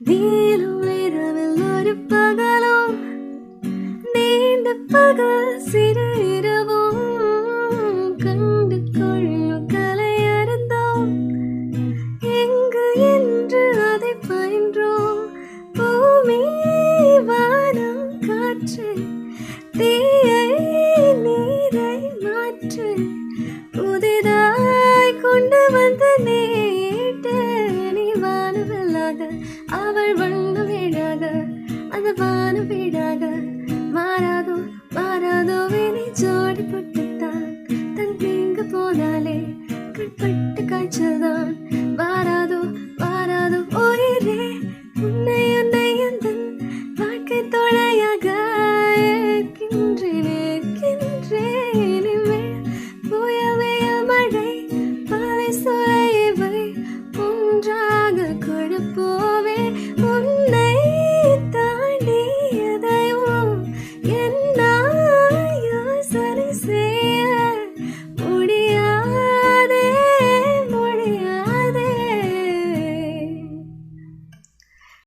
நீளும் இரவில் ஒரு பகலும் நீண்ட பகல் சிறு இரவும் கண்டு கொள்ளும் கலை அறிந்தோம் எங்கு என்று அதை பயின்றோம் பூமி வானம் காற்று தீயை நீரை மாற்று புதிதாய் கொண்டு வந்து நீட்டு நீ வானவில்லாக அவள் வண்ண வீடாக அந்த வான வீடாக மாறாதோ